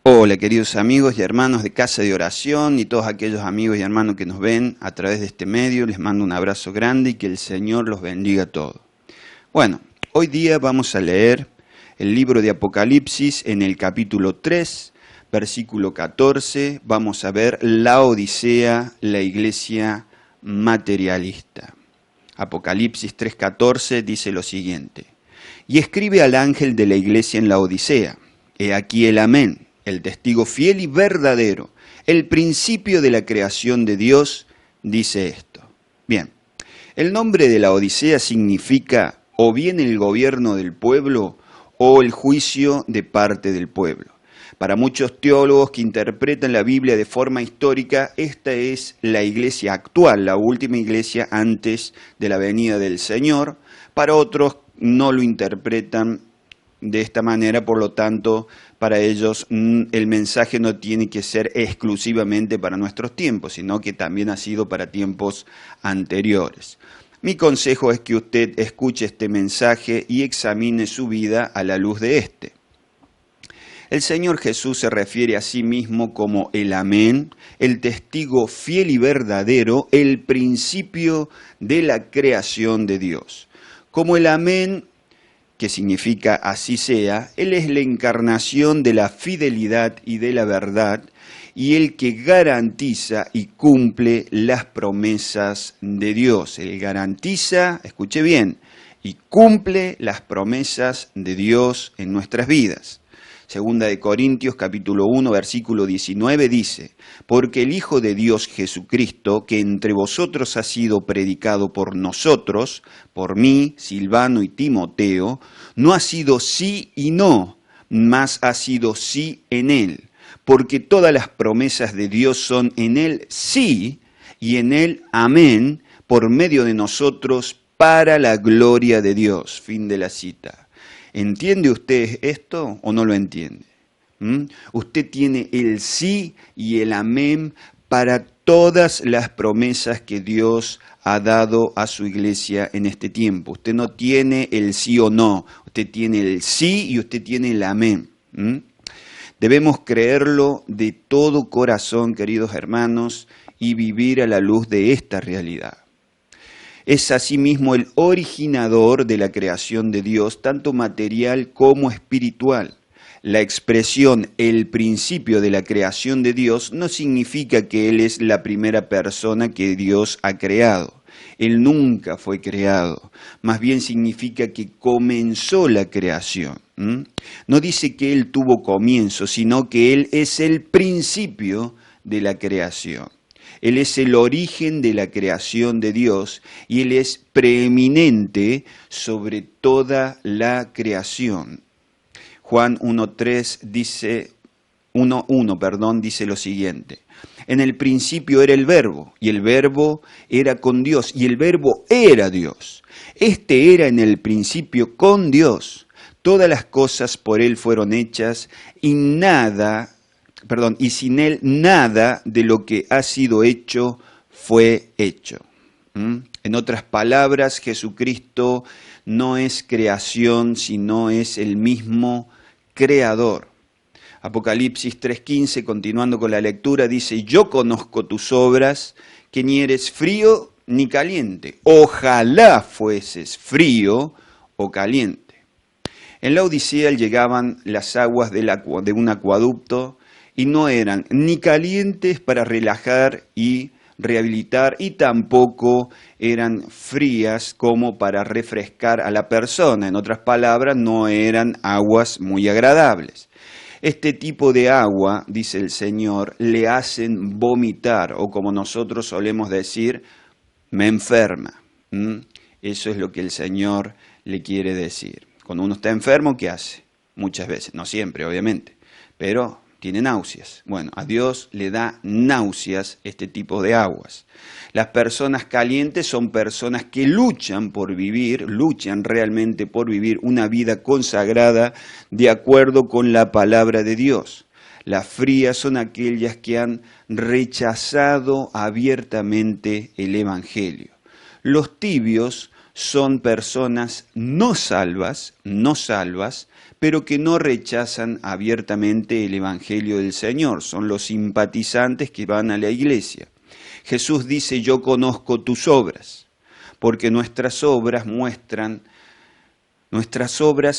Hola queridos amigos y hermanos de Casa de Oración y todos aquellos amigos y hermanos que nos ven a través de este medio, les mando un abrazo grande y que el Señor los bendiga a todos. Bueno, hoy día vamos a leer el libro de Apocalipsis en el capítulo 3, versículo 14, vamos a ver la Odisea, la iglesia materialista. Apocalipsis 3:14 dice lo siguiente: y escribe al ángel de la iglesia en la Odisea, he aquí el Amén, el testigo fiel y verdadero, el principio de la creación de Dios, dice esto. Bien, el nombre de la Odisea significa o bien el gobierno del pueblo o el juicio de parte del pueblo. Para muchos teólogos que interpretan la Biblia de forma histórica, esta es la iglesia actual, la última iglesia antes de la venida del Señor. Para otros no lo interpretan de esta manera, por lo tanto, para ellos el mensaje no tiene que ser exclusivamente para nuestros tiempos, sino que también ha sido para tiempos anteriores. Mi consejo es que usted escuche este mensaje y examine su vida a la luz de este. El Señor Jesús se refiere a sí mismo como el Amén, el testigo fiel y verdadero, el principio de la creación de Dios. Como el Amén, que significa así sea, Él es la encarnación de la fidelidad y de la verdad, y el que garantiza y cumple las promesas de Dios. Él garantiza, escuche bien, y cumple las promesas de Dios en nuestras vidas. Segunda de Corintios capítulo 1 versículo 19 dice: porque el Hijo de Dios Jesucristo, que entre vosotros ha sido predicado por nosotros, por mí, Silvano y Timoteo, no ha sido sí y no, mas ha sido sí en él, porque todas las promesas de Dios son en él sí y en él amén, por medio de nosotros para la gloria de Dios. Fin de la cita. ¿Entiende usted esto o no lo entiende? Usted tiene el sí y el amén para todas las promesas que Dios ha dado a su iglesia en este tiempo. Usted no tiene el sí o no, usted tiene el sí y usted tiene el amén. Debemos creerlo de todo corazón, queridos hermanos, y vivir a la luz de esta realidad. Es asimismo el originador de la creación de Dios, tanto material como espiritual. La expresión el principio de la creación de Dios no significa que Él es la primera persona que Dios ha creado. Él nunca fue creado, más bien significa que comenzó la creación. No dice que Él tuvo comienzo, sino que Él es el principio de la creación. Él es el origen de la creación de Dios y Él es preeminente sobre toda la creación. Juan 1:3 dice, 1:1, dice lo siguiente: en el principio era el Verbo, y el Verbo era con Dios, y el Verbo era Dios. Este era en el principio con Dios. Todas las cosas por Él fueron hechas, y sin Él nada de lo que ha sido hecho fue hecho. En otras palabras, Jesucristo no es creación, sino es el mismo creador. Apocalipsis 3:15, continuando con la lectura, dice: yo conozco tus obras, que ni eres frío ni caliente. Ojalá fueses frío o caliente. En la Odisea llegaban las aguas de un acueducto, y no eran ni calientes para relajar y rehabilitar, y tampoco eran frías como para refrescar a la persona. En otras palabras, no eran aguas muy agradables. Este tipo de agua, dice el Señor, le hacen vomitar, o como nosotros solemos decir, me enferma. Eso es lo que el Señor le quiere decir. Cuando uno está enfermo, ¿qué hace? Muchas veces, no siempre, obviamente, pero tiene náuseas. Bueno, a Dios le da náuseas este tipo de aguas. Las personas calientes son personas que luchan realmente por vivir una vida consagrada de acuerdo con la palabra de Dios. Las frías son aquellas que han rechazado abiertamente el Evangelio. Los tibios son personas no salvas, pero que no rechazan abiertamente el Evangelio del Señor. Son los simpatizantes que van a la iglesia. Jesús dice, yo conozco tus obras, porque nuestras obras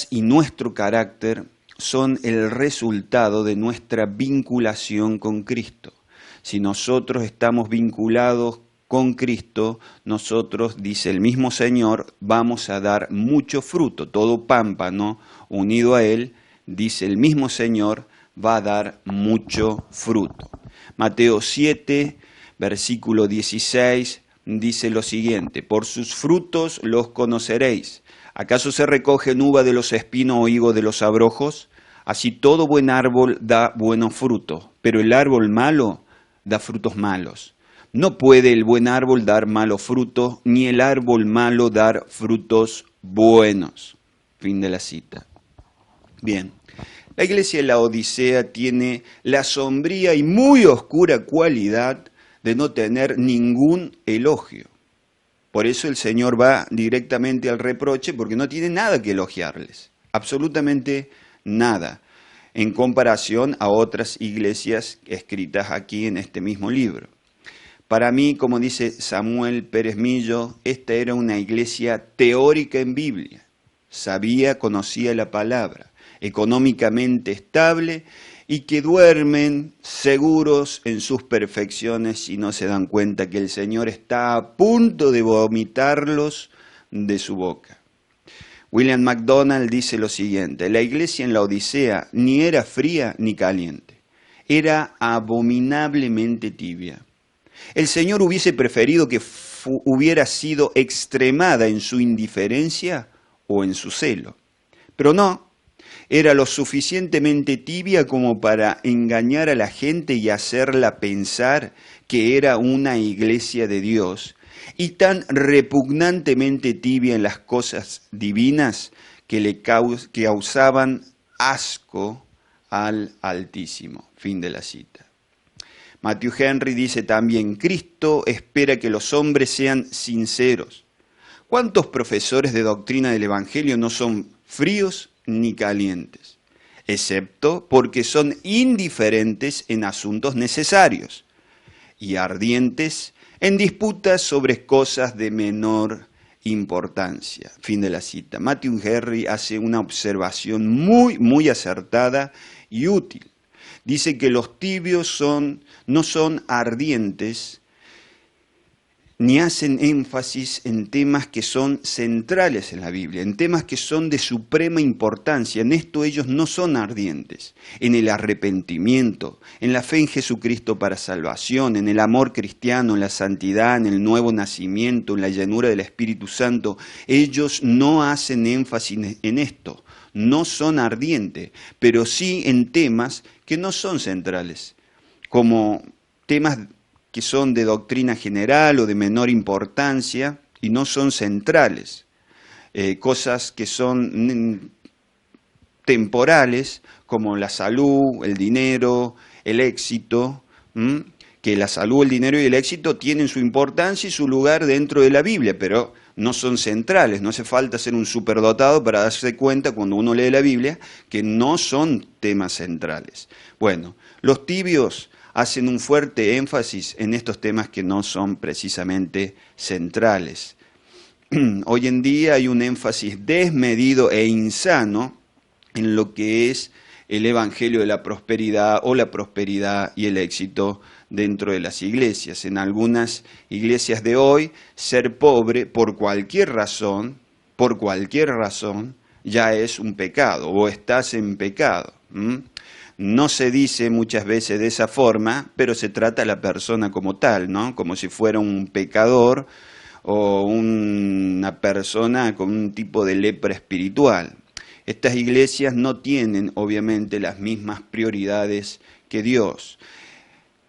y nuestro carácter son el resultado de nuestra vinculación con Cristo. Si nosotros estamos vinculados con Cristo, nosotros, dice el mismo Señor, vamos a dar mucho fruto. Todo pámpano unido a Él, dice el mismo Señor, va a dar mucho fruto. Mateo 7, versículo 16, dice lo siguiente, por sus frutos los conoceréis. ¿Acaso se recoge uva de los espinos o higo de los abrojos? Así todo buen árbol da buenos frutos, pero el árbol malo da frutos malos. No puede el buen árbol dar malos frutos, ni el árbol malo dar frutos buenos. Fin de la cita. Bien, la iglesia de la Odisea tiene la sombría y muy oscura cualidad de no tener ningún elogio. Por eso el Señor va directamente al reproche, porque no tiene nada que elogiarles, absolutamente nada, en comparación a otras iglesias escritas aquí en este mismo libro. Para mí, como dice Samuel Pérez Millo, esta era una iglesia teórica en Biblia. Sabía, conocía la palabra, económicamente estable y que duermen seguros en sus perfecciones y no se dan cuenta que el Señor está a punto de vomitarlos de su boca. William MacDonald dice lo siguiente, la iglesia en la Odisea ni era fría ni caliente, era abominablemente tibia. El Señor hubiese preferido que hubiera sido extremada en su indiferencia o en su celo, pero no, era lo suficientemente tibia como para engañar a la gente y hacerla pensar que era una iglesia de Dios, y tan repugnantemente tibia en las cosas divinas que le causaban asco al Altísimo. Fin de la cita. Matthew Henry dice también, Cristo espera que los hombres sean sinceros. ¿Cuántos profesores de doctrina del Evangelio no son fríos ni calientes? Excepto porque son indiferentes en asuntos necesarios y ardientes en disputas sobre cosas de menor importancia. Fin de la cita. Matthew Henry hace una observación muy acertada y útil. Dice que los tibios no son ardientes ni hacen énfasis en temas que son centrales en la Biblia, en temas que son de suprema importancia. En esto ellos no son ardientes, en el arrepentimiento, en la fe en Jesucristo para salvación, en el amor cristiano, en la santidad, en el nuevo nacimiento, en la llenura del Espíritu Santo. Ellos no hacen énfasis en esto, no son ardientes, pero sí en temas que no son centrales, como temas que son de doctrina general o de menor importancia y no son centrales, cosas que son temporales como la salud, el dinero, el éxito, que la salud, el dinero y el éxito tienen su importancia y su lugar dentro de la Biblia, pero no son centrales. No hace falta ser un superdotado para darse cuenta cuando uno lee la Biblia que no son temas centrales. Bueno, los tibios hacen un fuerte énfasis en estos temas que no son precisamente centrales. Hoy en día hay un énfasis desmedido e insano en lo que es el evangelio de la prosperidad o la prosperidad y el éxito dentro de las iglesias. En algunas iglesias de hoy, ser pobre por cualquier razón, ya es un pecado o estás en pecado. No se dice muchas veces de esa forma, pero se trata a la persona como tal, ¿no? Como si fuera un pecador o una persona con un tipo de lepra espiritual. Estas iglesias no tienen, obviamente, las mismas prioridades que Dios.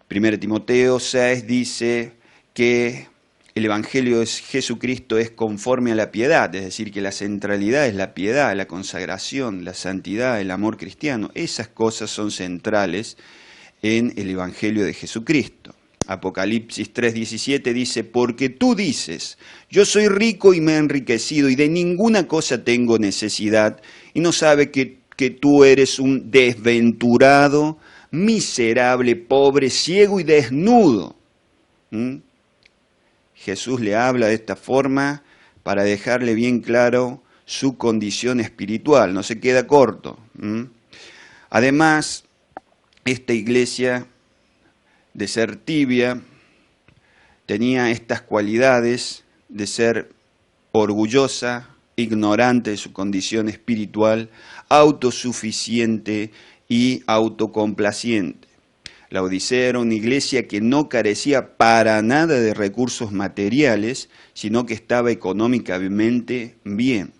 1 Timoteo 6 dice que el Evangelio de Jesucristo es conforme a la piedad, es decir, que la centralidad es la piedad, la consagración, la santidad, el amor cristiano. Esas cosas son centrales en el Evangelio de Jesucristo. Apocalipsis 3:17 dice, porque tú dices, yo soy rico y me he enriquecido y de ninguna cosa tengo necesidad, y no sabe que tú eres un desventurado, miserable, pobre, ciego y desnudo. Jesús le habla de esta forma para dejarle bien claro su condición espiritual, no se queda corto. Además, esta iglesia, de ser tibia, tenía estas cualidades de ser orgullosa, ignorante de su condición espiritual, autosuficiente y autocomplaciente. La Odisea era una iglesia que no carecía para nada de recursos materiales, sino que estaba económicamente bien.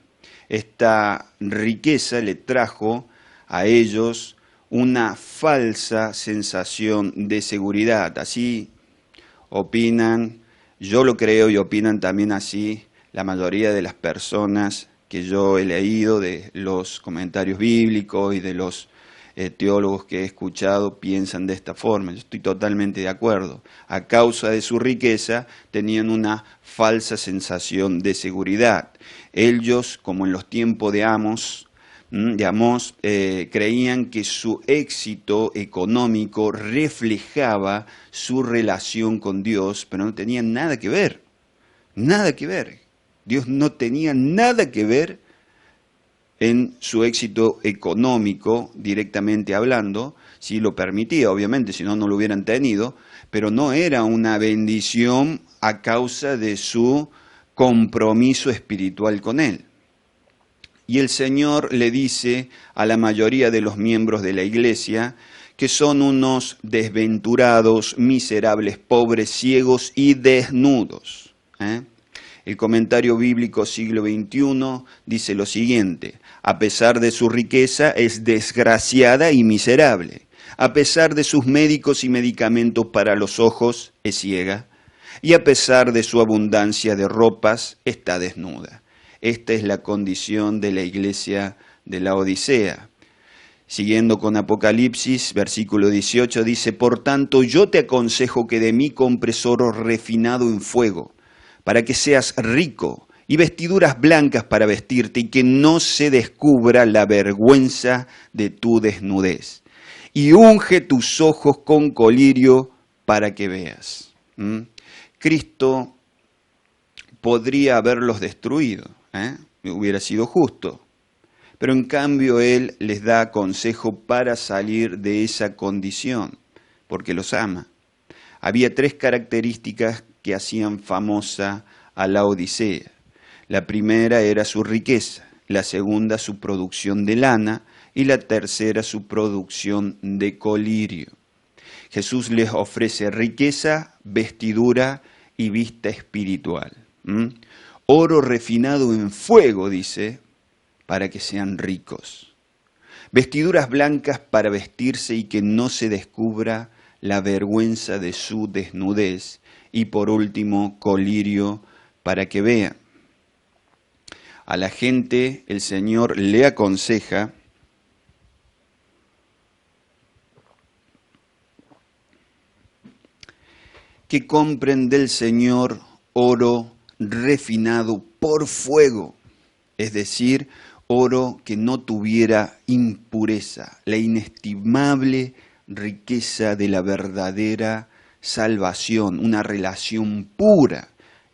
Esta riqueza le trajo a ellos una falsa sensación de seguridad. Así opinan, yo lo creo y opinan también así la mayoría de las personas que yo he leído, de los comentarios bíblicos y de los teólogos que he escuchado, piensan de esta forma. Yo estoy totalmente de acuerdo. A causa de su riqueza tenían una falsa sensación de seguridad. Ellos, como en los tiempos de Amós, creían que su éxito económico reflejaba su relación con Dios, pero no tenían nada que ver, nada que ver. Dios no tenía nada que ver en su éxito económico, directamente hablando, si lo permitía, obviamente, si no, no lo hubieran tenido, pero no era una bendición a causa de su compromiso espiritual con Él. Y el Señor le dice a la mayoría de los miembros de la iglesia que son unos desventurados, miserables, pobres, ciegos y desnudos. El comentario bíblico siglo XXI dice lo siguiente: a pesar de su riqueza es desgraciada y miserable. A pesar de sus médicos y medicamentos para los ojos es ciega. Y a pesar de su abundancia de ropas está desnuda. Esta es la condición de la iglesia de la Odisea. Siguiendo con Apocalipsis, versículo 18, dice, por tanto yo te aconsejo que de mí compres oro refinado en fuego, para que seas rico, y vestiduras blancas para vestirte, y que no se descubra la vergüenza de tu desnudez. Y unge tus ojos con colirio para que veas. Cristo podría haberlos destruido, hubiera sido justo. Pero en cambio Él les da consejo para salir de esa condición, porque los ama. Había 3 características que hacían famosa a la Odisea. La primera era su riqueza, la segunda su producción de lana y la tercera su producción de colirio. Jesús les ofrece riqueza, vestidura y vista espiritual. Oro refinado en fuego, dice, para que sean ricos. Vestiduras blancas para vestirse y que no se descubra la vergüenza de su desnudez. Y por último, colirio para que vean. A la gente el Señor le aconseja que compren del Señor oro refinado por fuego, es decir, oro que no tuviera impureza, la inestimable riqueza de la verdadera salvación, una relación pura,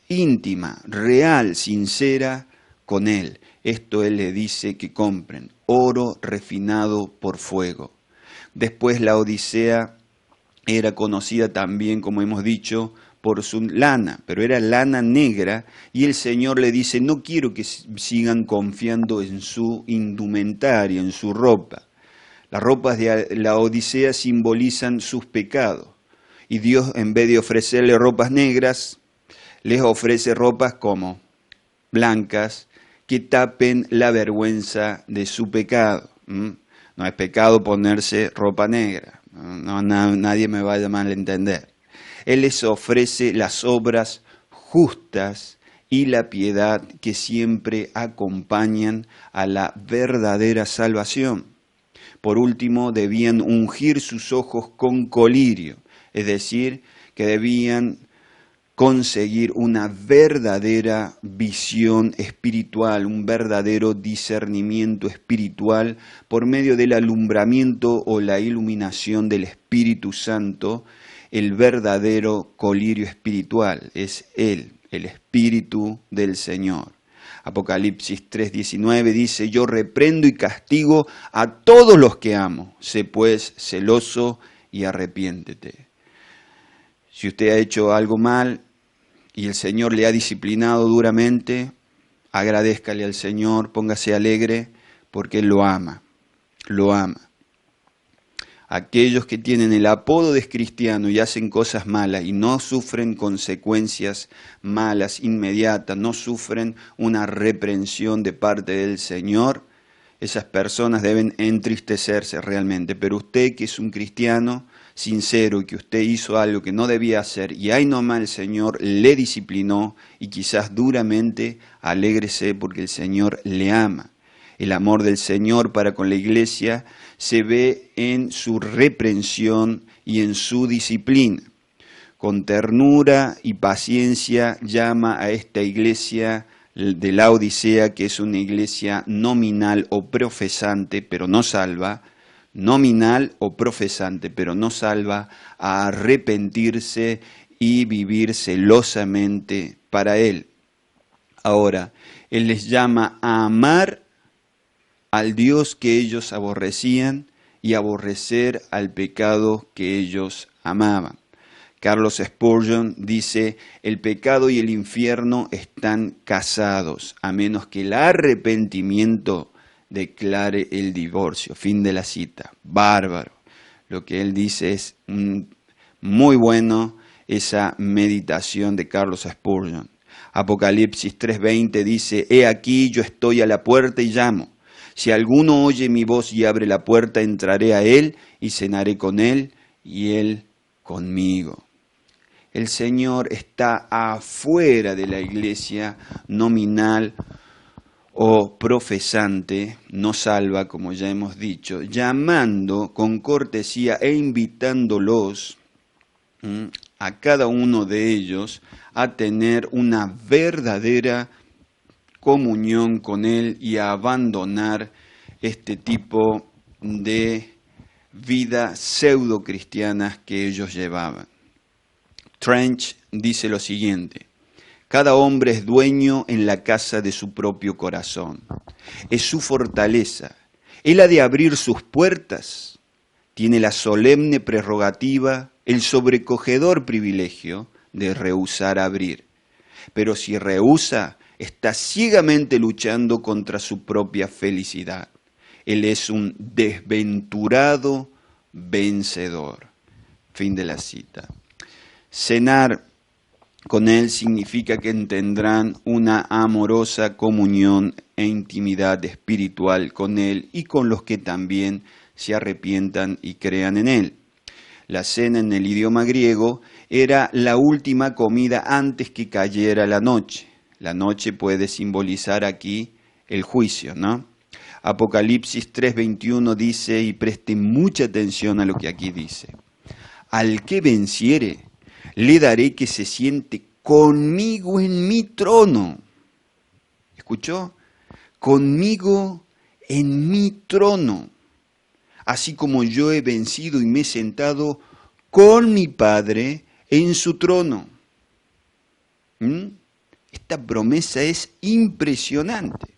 íntima, real, sincera con Él. Esto Él le dice que compren, oro refinado por fuego. Después la Odisea era conocida también, como hemos dicho, por su lana, pero era lana negra, y el Señor le dice, no quiero que sigan confiando en su indumentaria, en su ropa. Las ropas de la Odisea simbolizan sus pecados, y Dios, en vez de ofrecerle ropas negras, les ofrece ropas como blancas, que tapen la vergüenza de su pecado. No es pecado ponerse ropa negra, nadie me vaya a malentender. Él les ofrece las obras justas y la piedad que siempre acompañan a la verdadera salvación. Por último, debían ungir sus ojos con colirio, es decir, que debían conseguir una verdadera visión espiritual, un verdadero discernimiento espiritual por medio del alumbramiento o la iluminación del Espíritu Santo. El verdadero colirio espiritual es Él, el Espíritu del Señor. Apocalipsis 3:19 dice: yo reprendo y castigo a todos los que amo, sé pues celoso y arrepiéntete. Si usted ha hecho algo mal y el Señor le ha disciplinado duramente, agradézcale al Señor, póngase alegre, porque Él lo ama, lo ama. Aquellos que tienen el apodo de cristiano y hacen cosas malas y no sufren consecuencias malas inmediatas, no sufren una reprensión de parte del Señor, esas personas deben entristecerse realmente. Pero usted que es un cristiano sincero y que usted hizo algo que no debía hacer y ahí nomás el Señor le disciplinó y quizás duramente, alégrese porque el Señor le ama. El amor del Señor para con la iglesia se ve en su reprensión y en su disciplina. Con ternura y paciencia llama a esta iglesia de la Odisea, que es una iglesia nominal o profesante, pero no salva, nominal o profesante, pero no salva, a arrepentirse y vivir celosamente para Él. Ahora, Él les llama a amar al Dios que ellos aborrecían y aborrecer al pecado que ellos amaban. Carlos Spurgeon dice: el pecado y el infierno están casados, a menos que el arrepentimiento declare el divorcio. Fin de la cita. Bárbaro. Lo que él dice es muy bueno, esa meditación de Carlos Spurgeon. Apocalipsis 3:20 dice: he aquí yo estoy a la puerta y llamo. Si alguno oye mi voz y abre la puerta, entraré a él y cenaré con él y él conmigo. El Señor está afuera de la iglesia nominal o profesante, no salva, como ya hemos dicho, llamando con cortesía e invitándolos a cada uno de ellos a tener una verdadera comunión con Él y a abandonar este tipo de vida pseudo cristianas que ellos llevaban. Trench dice lo siguiente: cada hombre es dueño en la casa de su propio corazón. Es su fortaleza. Él ha de abrir sus puertas. Tiene la solemne prerrogativa, el sobrecogedor privilegio de rehusar abrir. Pero si rehúsa, está ciegamente luchando contra su propia felicidad. Él es un desventurado vencedor. Fin de la cita. Cenar con Él significa que tendrán una amorosa comunión e intimidad espiritual con Él y con los que también se arrepientan y crean en Él. La cena en el idioma griego era la última comida antes que cayera la noche. La noche puede simbolizar aquí el juicio, ¿no? Apocalipsis 3:21 dice, y presten mucha atención a lo que aquí dice: al que venciere, le daré que se siente conmigo en mi trono. ¿Escuchó? Conmigo en mi trono. Así como yo he vencido y me he sentado con mi Padre en su trono. Esta promesa es impresionante.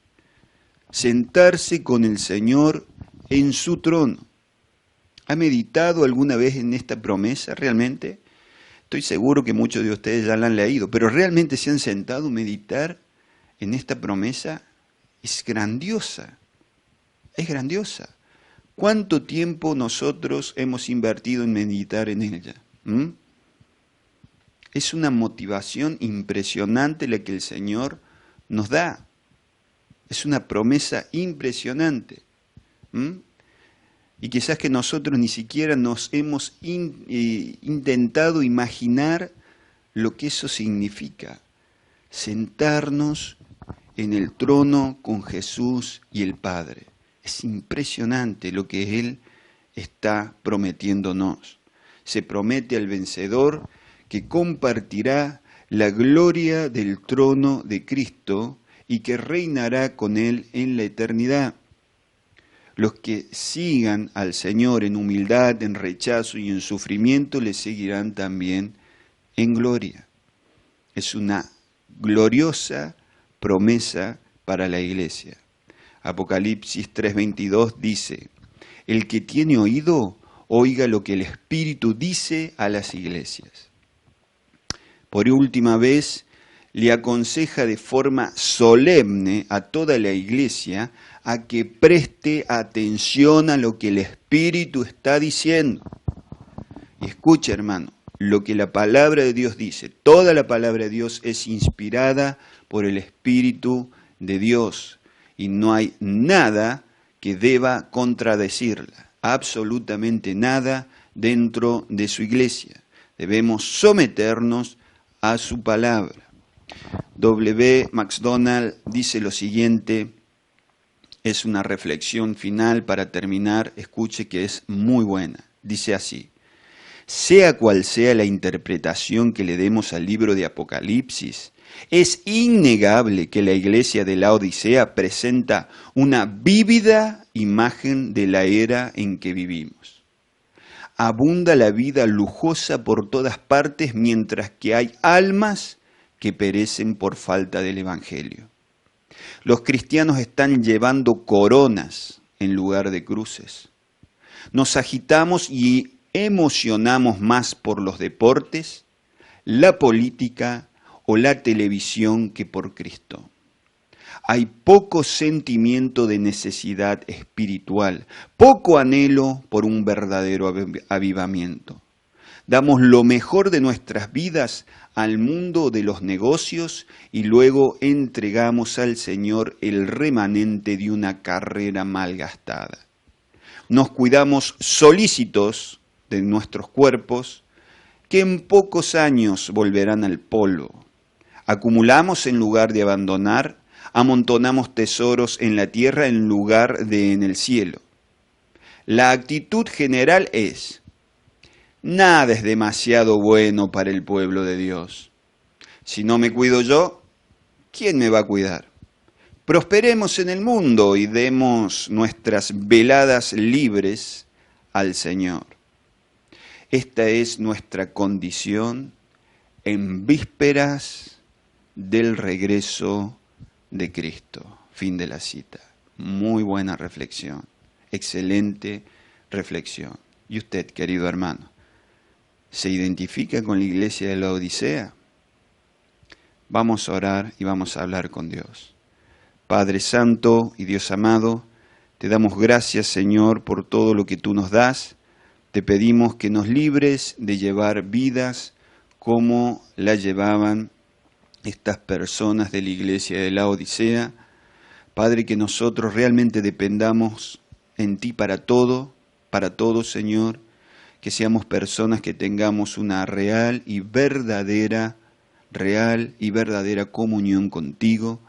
Sentarse con el Señor en su trono. ¿Ha meditado alguna vez en esta promesa realmente? Estoy seguro que muchos de ustedes ya la han leído, pero ¿realmente se han sentado a meditar en esta promesa? Es grandiosa, es grandiosa. ¿Cuánto tiempo nosotros hemos invertido en meditar en ella? Es una motivación impresionante la que el Señor nos da. Es una promesa impresionante. Y quizás que nosotros ni siquiera nos hemos intentado imaginar lo que eso significa. Sentarnos en el trono con Jesús y el Padre. Es impresionante lo que Él está prometiéndonos. Se promete al vencedor que compartirá la gloria del trono de Cristo y que reinará con Él en la eternidad. Los que sigan al Señor en humildad, en rechazo y en sufrimiento, le seguirán también en gloria. Es una gloriosa promesa para la iglesia. Apocalipsis 3:22 dice: el que tiene oído, oiga lo que el Espíritu dice a las iglesias. Por última vez, le aconseja de forma solemne a toda la iglesia a que preste atención a lo que el Espíritu está diciendo. Y escucha, hermano, lo que la palabra de Dios dice. Toda la palabra de Dios es inspirada por el Espíritu de Dios y no hay nada que deba contradecirla, absolutamente nada dentro de su iglesia. Debemos someternos a su palabra. W. MacDonald dice lo siguiente, es una reflexión final para terminar, escuche que es muy buena. Dice así: sea cual sea la interpretación que le demos al libro de Apocalipsis, es innegable que la iglesia de la Odisea presenta una vívida imagen de la era en que vivimos. Abunda la vida lujosa por todas partes, mientras que hay almas que perecen por falta del Evangelio. Los cristianos están llevando coronas en lugar de cruces. Nos agitamos y emocionamos más por los deportes, la política o la televisión que por Cristo. Hay poco sentimiento de necesidad espiritual, poco anhelo por un verdadero avivamiento. Damos lo mejor de nuestras vidas al mundo de los negocios y luego entregamos al Señor el remanente de una carrera malgastada. Nos cuidamos solícitos de nuestros cuerpos que en pocos años volverán al polvo. Acumulamos en lugar de abandonar, amontonamos tesoros en la tierra en lugar de en el cielo. La actitud general es: nada es demasiado bueno para el pueblo de Dios. Si no me cuido yo, ¿quién me va a cuidar? Prosperemos en el mundo y demos nuestras veladas libres al Señor. Esta es nuestra condición en vísperas del regreso de Cristo. Fin de la cita. Muy buena reflexión. Excelente reflexión. ¿Y usted, querido hermano, se identifica con la iglesia de la Odisea? Vamos a orar y vamos a hablar con Dios. Padre Santo y Dios amado, te damos gracias, Señor, por todo lo que tú nos das. Te pedimos que nos libres de llevar vidas como la llevaban estas personas de la iglesia de la Odisea. Padre, que nosotros realmente dependamos en ti para todo, Señor. Que seamos personas que tengamos una real y verdadera comunión contigo.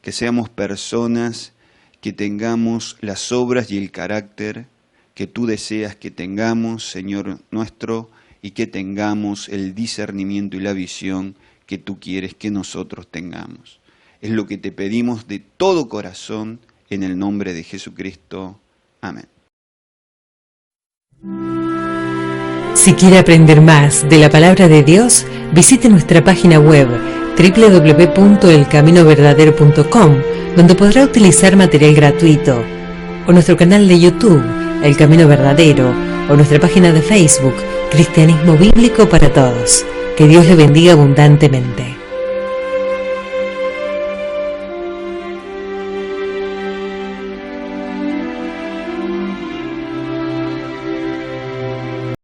Que seamos personas que tengamos las obras y el carácter que tú deseas que tengamos, Señor nuestro, y que tengamos el discernimiento y la visión que tú quieres que nosotros tengamos. Es lo que te pedimos de todo corazón, en el nombre de Jesucristo. Amén. Si quiere aprender más de la palabra de Dios, visite nuestra página web www.elcaminoverdadero.com, donde podrá utilizar material gratuito, o nuestro canal de YouTube, El Camino Verdadero, o nuestra página de Facebook, Cristianismo Bíblico para Todos. Que Dios le bendiga abundantemente.